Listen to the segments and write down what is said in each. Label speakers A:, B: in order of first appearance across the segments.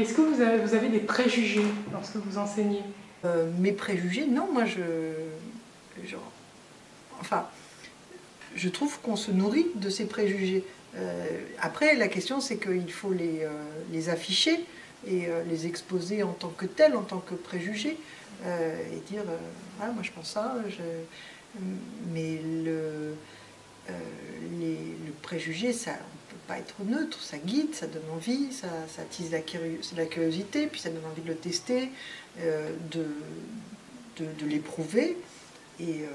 A: Et est-ce que vous avez des préjugés lorsque vous enseignez?
B: Mes préjugés, non, moi enfin, je trouve qu'on se nourrit de ces préjugés. Après, la question c'est qu'il faut les afficher et les exposer en tant que tels, en tant que préjugés, et dire ah, moi je pense ça, mais le préjugé, ça, on ne peut pas être neutre, ça guide, ça donne envie, ça attise la curiosité, puis ça donne envie de le tester, de l'éprouver. Et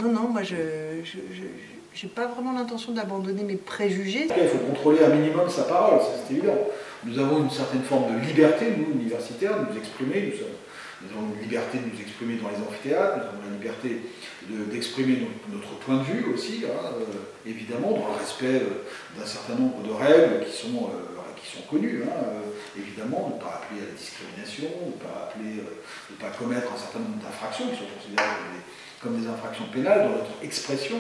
B: non, moi je n'ai pas vraiment l'intention d'abandonner mes préjugés.
C: Il faut contrôler un minimum sa parole, c'est évident. Nous avons une certaine forme de liberté, nous, universitaires, de nous exprimer. Nous avons une liberté de nous exprimer dans les amphithéâtres, nous avons la liberté d'exprimer notre point de vue aussi, hein, évidemment, dans le respect d'un certain nombre de règles qui sont connues. Hein, évidemment, ne pas appeler à la discrimination, ne pas commettre un certain nombre d'infractions qui sont considérées comme des infractions pénales dans notre expression.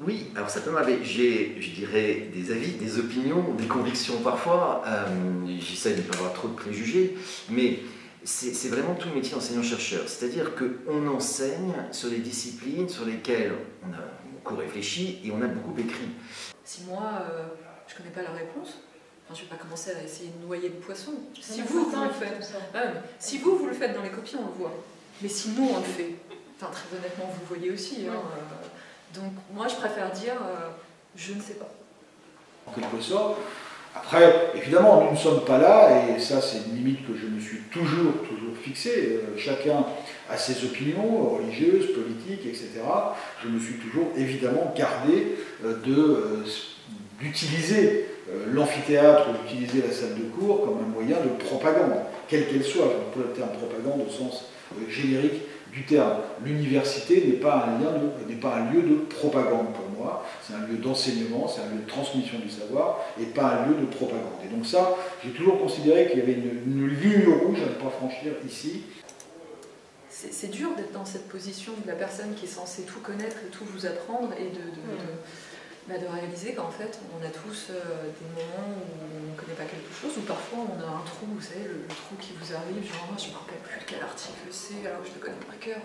D: Oui, alors ça peut m'arriver. J'ai, je dirais, des avis, des opinions, des convictions parfois. J'essaie de ne pas avoir trop de préjugés, mais c'est vraiment tout le métier d'enseignant-chercheur. C'est-à-dire qu'on enseigne sur des disciplines sur lesquelles on a beaucoup réfléchi et on a beaucoup écrit.
E: Si moi, je ne connais pas la réponse, je ne vais pas commencer à essayer de noyer le poisson. Si vous le faites, si vous le faites dans les copies, on le voit. Mais si nous, on le fait, enfin, très honnêtement, vous le voyez aussi. Hein, donc moi, je préfère dire, je ne sais pas.
C: En quelque sorte. Après, évidemment, nous ne sommes pas là, et ça c'est une limite que je me suis toujours fixée. Chacun a ses opinions religieuses, politiques, etc. Je me suis toujours évidemment gardé d'utiliser l'amphithéâtre, d'utiliser la salle de cours comme un moyen de propagande, quelle qu'elle soit. Je n'emploie le terme propagande au sens générique du terme. L'université n'est pas un lieu de propagande pour moi, c'est un lieu d'enseignement, c'est un lieu de transmission du savoir et pas un lieu de propagande. Et donc ça, j'ai toujours considéré qu'il y avait une ligne rouge à ne pas franchir ici.
E: C'est dur d'être dans cette position de la personne qui est censée tout connaître et tout vous apprendre et de réaliser qu'en fait on a tous des moments où on ne connaît pas quelque chose, ou parfois on a un trou, vous savez, le trou qui vous arrive, genre je ne me rappelle plus de quel article c'est alors que je le connais par cœur.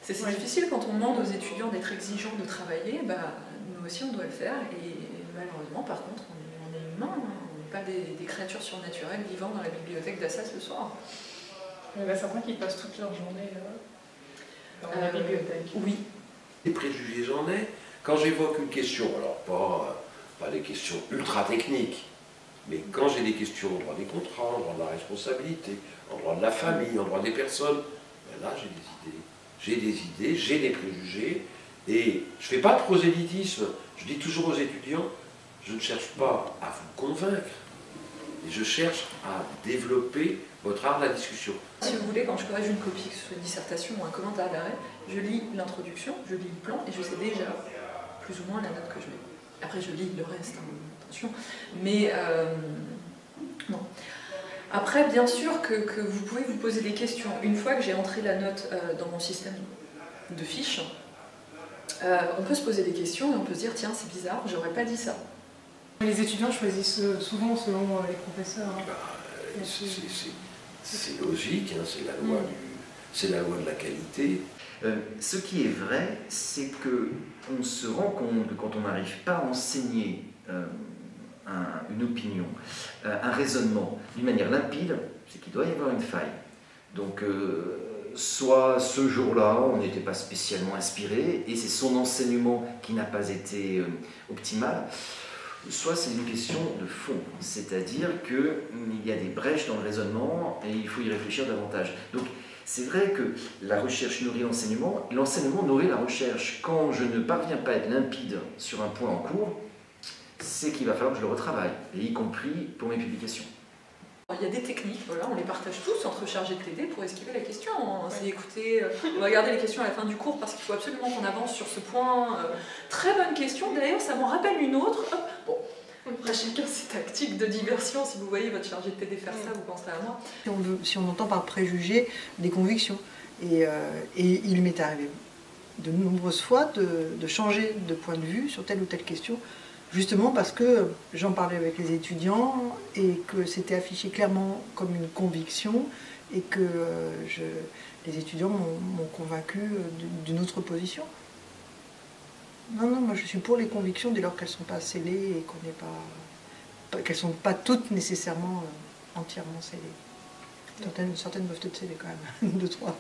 E: C'est difficile quand on demande aux étudiants d'être exigeants, de travailler, nous aussi on doit le faire, et malheureusement par contre on est humain, on n'est pas des créatures surnaturelles vivant dans la bibliothèque d'Assas le soir.
A: Il y en a certains qui passent toute leur journée dans la bibliothèque.
E: Oui.
F: Les préjugés, j'en ai. Quand j'évoque une question, alors pas des questions ultra techniques, mais quand j'ai des questions en droit des contrats, en droit de la responsabilité, en droit de la famille, en droit des personnes, là j'ai des idées. J'ai des idées, j'ai des préjugés, et je ne fais pas de prosélytisme. Je dis toujours aux étudiants, je ne cherche pas à vous convaincre, et je cherche à développer votre art de la discussion.
E: Si vous voulez, quand je corrige une copie, que ce soit une dissertation ou un commentaire d'arrêt, je lis l'introduction, je lis le plan, et je sais déjà plus ou moins la note que je mets. Après, je lis le reste, hein, attention. Mais non. Après, bien sûr que vous pouvez vous poser des questions. Une fois que j'ai entré la note dans mon système de fiches, on peut se poser des questions et on peut se dire, tiens, c'est bizarre, j'aurais pas dit ça.
A: Les étudiants choisissent souvent selon les professeurs. Hein.
F: C'est logique, hein, c'est la loi de la qualité.
D: Ce qui est vrai, c'est qu'on se rend compte que quand on n'arrive pas à enseigner une opinion, un raisonnement d'une manière limpide, c'est qu'il doit y avoir une faille. Donc, soit ce jour-là, on n'était pas spécialement inspiré, et c'est son enseignement qui n'a pas été optimal, soit c'est une question de fond, c'est-à-dire qu'il y a des brèches dans le raisonnement et il faut y réfléchir davantage. Donc, c'est vrai que la recherche nourrit l'enseignement nourrit la recherche. Quand je ne parviens pas à être limpide sur un point en cours, c'est qu'il va falloir que je le retravaille, et y compris pour mes publications.
E: Il y a des techniques, voilà, on les partage tous entre chargés de TD pour esquiver la question. C'est écouter, on va regarder les questions à la fin du cours parce qu'il faut absolument qu'on avance sur ce point. Très bonne question, d'ailleurs ça m'en rappelle une autre. Hop, bon. Après, chacun ses tactiques de diversion. Si vous voyez votre chargé de TD faire ça, vous pensez à moi.
B: Si on entend par préjugés des convictions, et il m'est arrivé de nombreuses fois de changer de point de vue sur telle ou telle question Justement parce que j'en parlais avec les étudiants et que c'était affiché clairement comme une conviction et que les étudiants m'ont convaincu d'une autre position. Non, moi je suis pour les convictions dès lors qu'elles ne sont pas scellées et qu'elles ne sont pas toutes nécessairement entièrement scellées. Certaines doivent être scellées quand même, 2, 3.